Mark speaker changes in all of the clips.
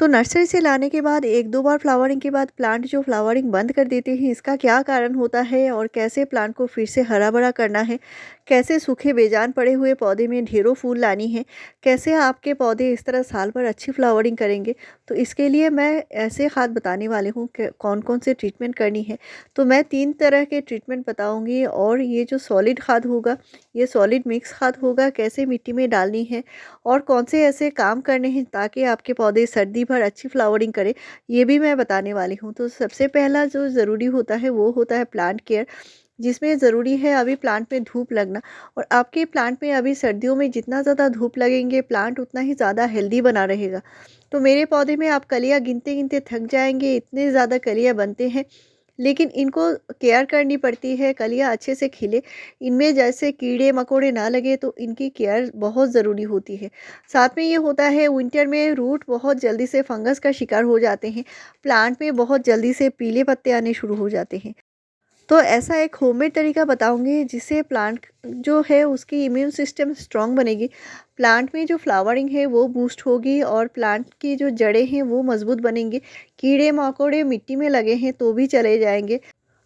Speaker 1: तो नर्सरी से लाने के बाद 1-2 बार फ्लावरिंग के बाद प्लांट जो फ्लावरिंग बंद कर देते हैं, इसका क्या कारण होता है और कैसे प्लांट को फिर से हरा-भरा करना है? कैसे सूखे बेजान पड़े हुए पौधे में ढेरों फूल लानी है? कैसे आपके पौधे इस तरह साल भर अच्छी फ्लावरिंग करेंगे? तो इसके लिए मैं ऐसे खाद बताने वाली हूँ कि कौन-कौन से ट्रीटमेंट करनी है। तो मैं 3 तरह के ट्रीटमेंट बताऊँगी और ये जो सॉलिड खाद होगा, ये सॉलिड मिक्स खाद होगा, कैसे मिट्टी में डालनी है और कौन से ऐसे काम करने हैं ताकि आपके पौधे सर्दी भर अच्छी फ्लावरिंग करें, ये भी मैं बताने वाली हूँ। तो सबसे पहला जो ज़रूरी होता है वो होता है प्लांट केयर, जिसमें ज़रूरी है अभी प्लांट में धूप लगना। और आपके प्लांट में अभी सर्दियों में जितना ज़्यादा धूप लगेंगे प्लांट उतना ही ज़्यादा हेल्दी बना रहेगा। तो मेरे पौधे में आप कलियाँ गिनते-गिनते थक जाएँगे, इतने ज़्यादा कलियाँ बनते हैं, लेकिन इनको केयर करनी पड़ती है, कलियाँ अच्छे से खिले। इनमें जैसे कीड़े-मकोड़े ना लगे तो इनकी केयर बहुत ज़रूरी होती है। साथ में ये होता है विंटर में रूट बहुत जल्दी से फंगस का शिकार हो जाते हैं, प्लांट में बहुत जल्दी से पीले पत्ते आने शुरू हो जाते हैं। तो ऐसा एक होममेड तरीका बताऊँगी जिससे प्लांट जो है उसकी इम्यून सिस्टम स्ट्रॉन्ग बनेगी। प्लांट में जो फ्लावरिंग है वो बूस्ट होगी और प्लांट की जो जड़ें हैं वो मज़बूत बनेंगी। कीड़े-मकोड़े मिट्टी में लगे हैं तो भी चले जाएँगे।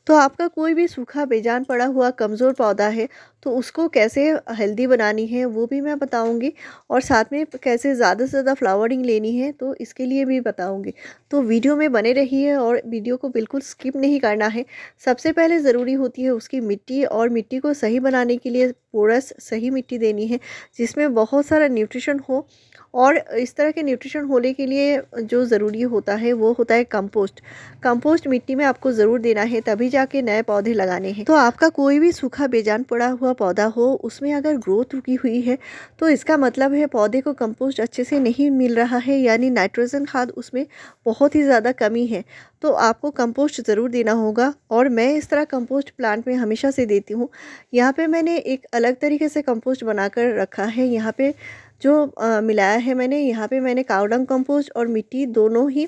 Speaker 1: तो आपका कोई भी सूखा बेजान पड़ा हुआ कमज़ोर पौधा है तो उसको कैसे हेल्दी बनानी है वो भी मैं बताऊंगी और साथ में कैसे ज़्यादा से ज़्यादा फ्लावरिंग लेनी है तो इसके लिए भी बताऊंगी। तो वीडियो में बने रहिए और वीडियो को बिल्कुल स्किप नहीं करना है। सबसे पहले ज़रूरी होती है उसकी मिट्टी, और मिट्टी को सही बनाने के लिए पोरस सही मिट्टी देनी है जिसमें बहुत सारा न्यूट्रिशन हो। और इस तरह के न्यूट्रिशन होने के लिए जो ज़रूरी होता है वो होता है कंपोस्ट। कंपोस्ट मिट्टी में आपको ज़रूर देना है तभी जाके नए पौधे लगाने हैं। तो आपका कोई भी सूखा बेजान पड़ा हुआ पौधा हो उसमें अगर ग्रोथ रुकी हुई है तो इसका मतलब है पौधे को कंपोस्ट अच्छे से नहीं मिल रहा है, यानी नाइट्रोजन खाद उसमें बहुत ही ज़्यादा कमी है। तो आपको कंपोस्ट ज़रूर देना होगा और मैं इस तरह कंपोस्ट प्लांट में हमेशा से देती हूँ। यहाँ पे मैंने एक अलग तरीके से कंपोस्ट बनाकर रखा है। यहाँ पे जो मिलाया है मैंने, यहाँ पे मैंने कावडंग कंपोस्ट और मिट्टी दोनों ही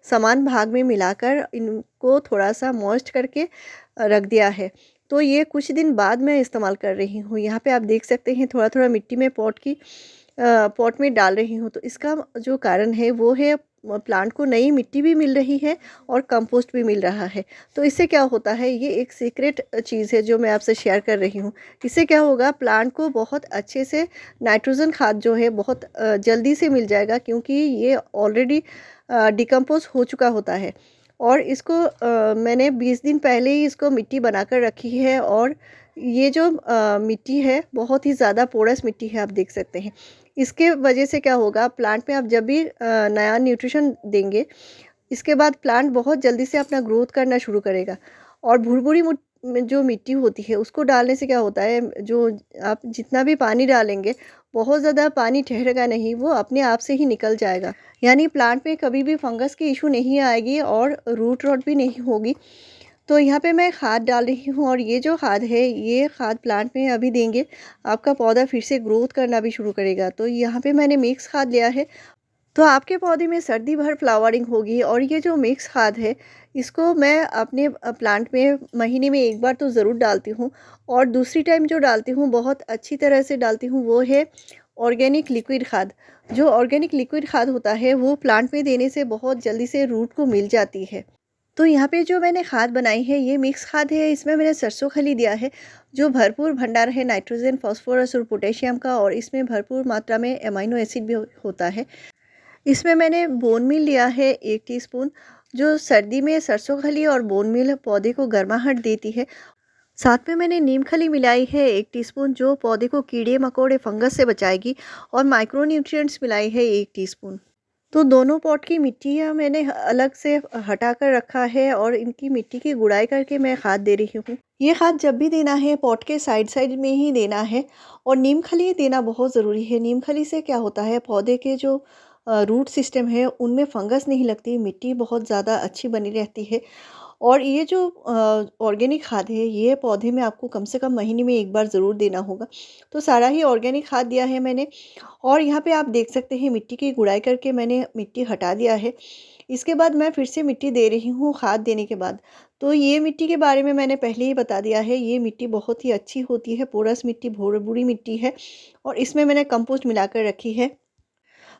Speaker 1: समान भाग में मिलाकर इनको थोड़ा सा मॉइस्ट करके रख दिया है। तो ये कुछ दिन बाद मैं इस्तेमाल कर रही हूँ। यहाँ पे आप देख सकते हैं थोड़ा थोड़ा मिट्टी में पॉट में डाल रही हूँ। तो इसका जो कारण है वो है प्लांट को नई मिट्टी भी मिल रही है और कंपोस्ट भी मिल रहा है। तो इससे क्या होता है, ये एक सीक्रेट चीज़ है जो मैं आपसे शेयर कर रही हूँ। इससे क्या होगा, प्लांट को बहुत अच्छे से नाइट्रोजन खाद जो है बहुत जल्दी से मिल जाएगा क्योंकि ये ऑलरेडी डिकम्पोज हो चुका होता है। और इसको मैंने 20 दिन पहले ही इसको मिट्टी बनाकर रखी है और ये जो मिट्टी है बहुत ही ज़्यादा पोरस मिट्टी है, आप देख सकते हैं। इसके वजह से क्या होगा, प्लांट में आप जब भी नया न्यूट्रिशन देंगे इसके बाद प्लांट बहुत जल्दी से अपना ग्रोथ करना शुरू करेगा। और भुरभुरी जो मिट्टी होती है उसको डालने से क्या होता है, जो आप जितना भी पानी डालेंगे बहुत ज़्यादा पानी ठहरेगा नहीं, वो अपने आप से ही निकल जाएगा। यानी प्लांट में कभी भी फंगस की इशू नहीं आएगी और रूट रॉट भी नहीं होगी। तो यहाँ पे मैं खाद डाल रही हूँ और ये जो खाद है ये खाद प्लांट में अभी देंगे आपका पौधा फिर से ग्रोथ करना भी शुरू करेगा। तो यहाँ पे मैंने मिक्स खाद लिया है। तो आपके पौधे में सर्दी भर फ्लावरिंग होगी और ये जो मिक्स खाद है इसको मैं अपने प्लांट में महीने में एक बार तो ज़रूर डालती हूँ। और दूसरी टाइम जो डालती हूँ बहुत अच्छी तरह से डालती हूँ वो है ऑर्गेनिक लिक्विड खाद। जो ऑर्गेनिक लिक्विड खाद होता है वो प्लांट में देने से बहुत जल्दी से रूट को मिल जाती है। तो यहाँ पे जो मैंने खाद बनाई है ये मिक्स खाद है, इसमें मैंने सरसों खली दिया है जो भरपूर भंडार है नाइट्रोजन, फास्फोरस और पोटेशियम का, और इसमें भरपूर मात्रा में एमाइनो एसिड भी होता है। इसमें मैंने बोन मील लिया है 1 टीस्पून, जो सर्दी में सरसों खली और बोन मील पौधे को गर्माहट देती है। साथ में मैंने नीम खली मिलाई है 1 टीस्पून, जो पौधे को कीड़े मकोड़े फंगस से बचाएगी, और माइक्रो न्यूट्रिएंट्स मिलाई है 1 टीस्पून। तो दोनों पॉट की मिट्टियाँ मैंने अलग से हटा कर रखा है और इनकी मिट्टी की गुड़ाई करके मैं खाद दे रही हूँ। ये खाद जब भी देना है पॉट के साइड साइड में ही देना है। और नीम खली देना बहुत ज़रूरी है। नीम खली से क्या होता है, पौधे के जो रूट सिस्टम है उनमें फंगस नहीं लगती, मिट्टी बहुत ज़्यादा अच्छी बनी रहती है। और ये जो ऑर्गेनिक खाद है ये पौधे में आपको कम से कम महीने में एक बार ज़रूर देना होगा। तो सारा ही ऑर्गेनिक खाद दिया है मैंने। और यहाँ पे आप देख सकते हैं मिट्टी की गुड़ाई करके मैंने मिट्टी हटा दिया है। इसके बाद मैं फिर से मिट्टी दे रही हूँ खाद देने के बाद। तो ये मिट्टी के बारे में मैंने पहले ही बता दिया है, ये मिट्टी बहुत ही अच्छी होती है, पोरस मिट्टी, भुरभुरी मिट्टी है और इसमें मैंने कंपोस्ट मिलाकर रखी है।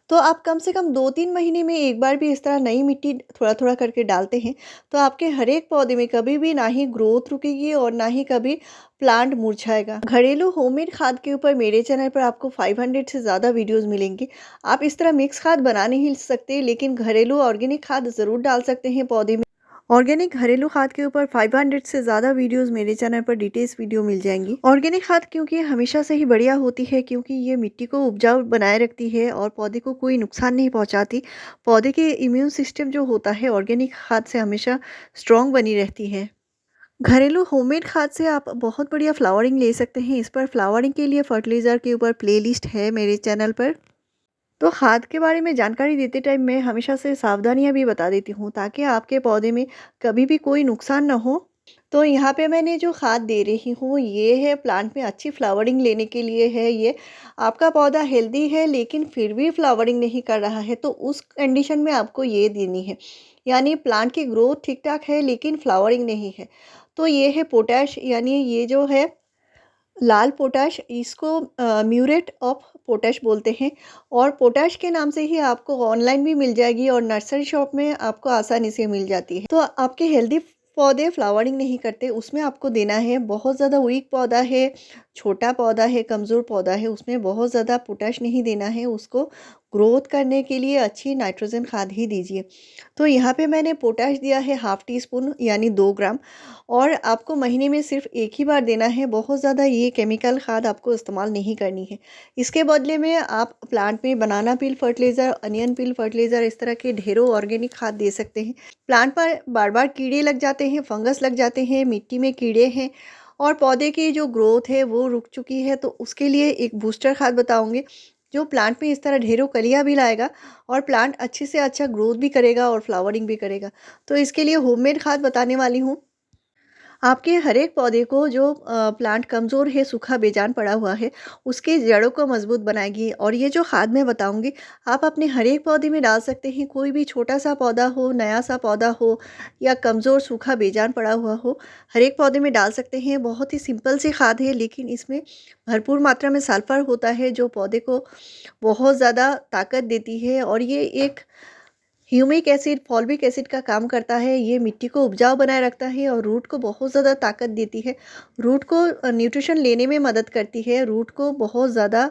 Speaker 1: तो आप कम से कम 2-3 महीने में एक बार भी इस तरह नई मिट्टी थोड़ा-थोड़ा करके डालते हैं, तो आपके हर एक पौधे में कभी भी ना ही ग्रोथ रुकेगी और ना ही कभी प्लांट मुरझाएगा। घरेलू होममेड खाद के ऊपर मेरे चैनल पर आपको 500 से ज़्यादा वीडियोज़ मिलेंगी। आप इस तरह मिक्स खाद बना नहीं सकते, लेकिन घरेलू ऑर्गेनिक खाद ज़रूर डाल सकते हैं पौधे में। ऑर्गेनिक घरेलू खाद के ऊपर 500 से ज़्यादा वीडियोस मेरे चैनल पर डिटेल्स वीडियो मिल जाएंगी। ऑर्गेनिक खाद क्योंकि हमेशा से ही बढ़िया होती है, क्योंकि ये मिट्टी को उपजाऊ बनाए रखती है और पौधे को कोई नुकसान नहीं पहुंचाती। पौधे के इम्यून सिस्टम जो होता है ऑर्गेनिक खाद से हमेशा स्ट्रॉन्ग बनी रहती है। घरेलू होममेड खाद से आप बहुत बढ़िया फ्लावरिंग ले सकते हैं। इस पर फ्लावरिंग के लिए फर्टिलाइज़र के ऊपर प्लेलिस्ट है मेरे चैनल पर। तो खाद के बारे में जानकारी देते टाइम मैं हमेशा से सावधानियां भी बता देती हूँ, ताकि आपके पौधे में कभी भी कोई नुकसान ना हो। तो यहाँ पे मैंने जो खाद दे रही हूँ ये है प्लांट में अच्छी फ्लावरिंग लेने के लिए है। ये आपका पौधा हेल्दी है लेकिन फिर भी फ्लावरिंग नहीं कर रहा है, तो उस कंडीशन में आपको ये देनी है। यानी प्लांट की ग्रोथ ठीक ठाक है लेकिन फ्लावरिंग नहीं है, तो ये है पोटैश, यानी ये जो है लाल पोटैश, इसको म्यूरेट ऑफ पोटैश बोलते हैं। और पोटैश के नाम से ही आपको ऑनलाइन भी मिल जाएगी और नर्सरी शॉप में आपको आसानी से मिल जाती है। तो आपके हेल्दी पौधे फ्लावरिंग नहीं करते, उसमें आपको देना है। बहुत ज़्यादा वीक पौधा है, छोटा पौधा है, कमज़ोर पौधा है, उसमें बहुत ज़्यादा पोटैश नहीं देना है। उसको ग्रोथ करने के लिए अच्छी नाइट्रोजन खाद ही दीजिए। तो यहाँ पे मैंने पोटैश दिया है हाफ़ टी स्पून, यानी 2 ग्राम। और आपको महीने में सिर्फ एक ही बार देना है। बहुत ज़्यादा ये केमिकल खाद आपको इस्तेमाल नहीं करनी है। इसके बदले में आप प्लांट में banana peel fertiliser, onion peel fertiliser, इस तरह के ढेरों ऑर्गेनिक खाद दे सकते हैं। प्लांट पर बार बार कीड़े लग जाते हैं, फंगस लग जाते हैं, मिट्टी में कीड़े हैं और पौधे की जो ग्रोथ है वो रुक चुकी है, तो उसके लिए एक बूस्टर खाद बताऊंगी जो प्लांट में इस तरह ढेरों कलियां भी लाएगा और प्लांट अच्छे से अच्छा ग्रोथ भी करेगा और फ्लावरिंग भी करेगा। तो इसके लिए होममेड खाद बताने वाली हूँ। आपके हर एक पौधे को जो प्लांट कमज़ोर है, सूखा बेजान पड़ा हुआ है, उसकी जड़ों को मजबूत बनाएगी। और ये जो खाद मैं बताऊंगी आप अपने हर एक पौधे में डाल सकते हैं। कोई भी छोटा सा पौधा हो, नया सा पौधा हो या कमज़ोर सूखा बेजान पड़ा हुआ हो, हर एक पौधे में डाल सकते हैं। बहुत ही सिंपल सी खाद है, लेकिन इसमें भरपूर मात्रा में सल्फर होता है जो पौधे को बहुत ज़्यादा ताकत देती है। और ये एक ह्यूमिक एसिड, फॉल्विक एसिड का काम करता है। ये मिट्टी को उपजाऊ बनाए रखता है और रूट को बहुत ज़्यादा ताकत देती है। रूट को न्यूट्रिशन लेने में मदद करती है। रूट को बहुत ज़्यादा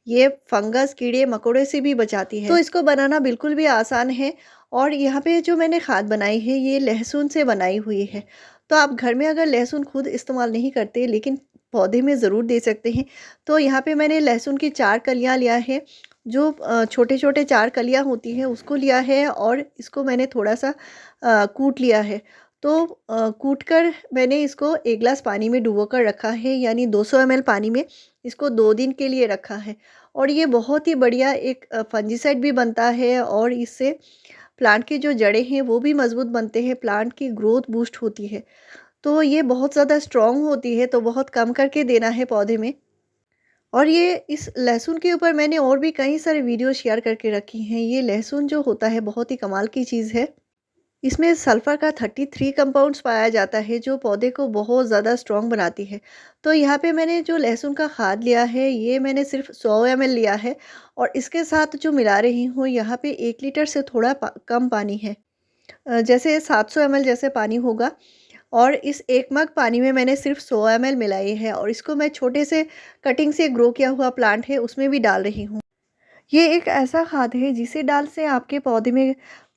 Speaker 1: ये फंगस, कीड़े मकोड़े से भी बचाती है। तो इसको बनाना बिल्कुल भी आसान है। और यहाँ पे जो मैंने खाद बनाई है ये लहसुन से बनाई हुई है। तो आप घर में अगर लहसुन खुद इस्तेमाल नहीं करते लेकिन पौधे में ज़रूर दे सकते हैं। तो यहाँ पे मैंने लहसुन की 4 कलियाँ लिया है। जो छोटे छोटे 4 कलियाँ होती हैं उसको लिया है और इसको मैंने थोड़ा सा कूट लिया है। तो कूट कर मैंने इसको 1 गिलास पानी में डुबो कर रखा है, यानी 200 ml पानी में इसको 2 दिन के लिए रखा है। और ये बहुत ही बढ़िया एक फंजीसाइड भी बनता है और इससे प्लांट की जो जड़ें हैं वो भी मजबूत बनते हैं, प्लांट की ग्रोथ बूस्ट होती है। तो ये बहुत ज़्यादा स्ट्रॉन्ग होती है, तो बहुत कम करके देना है पौधे में। और ये इस लहसुन के ऊपर मैंने और भी कई सारे वीडियो शेयर करके रखी हैं। ये लहसुन जो होता है बहुत ही कमाल की चीज़ है। इसमें सल्फ़र का 33 कंपाउंड्स पाया जाता है जो पौधे को बहुत ज़्यादा स्ट्रॉन्ग बनाती है। तो यहाँ पे मैंने जो लहसुन का खाद लिया है ये मैंने सिर्फ 100 ml लिया है। और इसके साथ जो मिला रही हूँ यहाँ पे 1 लीटर से थोड़ा कम पानी है। जैसे 700 ml जैसे पानी होगा। और इस 1 मग पानी में मैंने सिर्फ 100 ml मिलाई है और इसको मैं छोटे से कटिंग से ग्रो किया हुआ प्लांट है उसमें भी डाल रही हूँ। ये एक ऐसा खाद है जिसे डाल से आपके पौधे में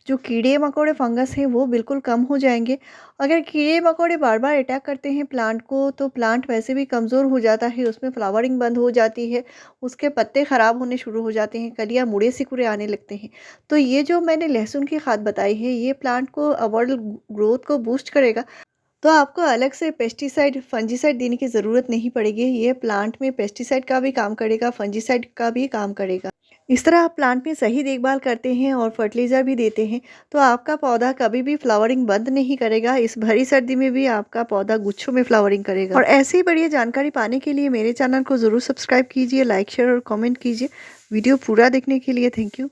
Speaker 1: जो कीड़े मकोड़े फंगस हैं वो बिल्कुल कम हो जाएंगे। अगर कीड़े मकोड़े बार बार अटैक करते हैं प्लांट को तो प्लांट वैसे भी कमज़ोर हो जाता है, उसमें फ्लावरिंग बंद हो जाती है, उसके पत्ते ख़राब होने शुरू हो जाते हैं, कलियाँ मुड़े सिकुड़े आने लगते हैं। तो ये जो मैंने लहसुन की खाद बताई है ये प्लांट को ओवरऑल ग्रोथ को बूस्ट करेगा। तो आपको अलग से पेस्टिसाइड, फंजीसाइड देने की ज़रूरत नहीं पड़ेगी। ये प्लांट में पेस्टिसाइड का भी काम करेगा, फंजीसाइड का भी काम करेगा। इस तरह आप प्लांट में सही देखभाल करते हैं और फर्टिलाइज़र भी देते हैं तो आपका पौधा कभी भी फ्लावरिंग बंद नहीं करेगा। इस भरी सर्दी में भी आपका पौधा गुच्छों में फ्लावरिंग करेगा। और ऐसे ही बढ़िया जानकारी पाने के लिए मेरे चैनल को ज़रूर सब्सक्राइब कीजिए, लाइक शेयर और कमेंट कीजिए। वीडियो पूरा देखने के लिए थैंक यू।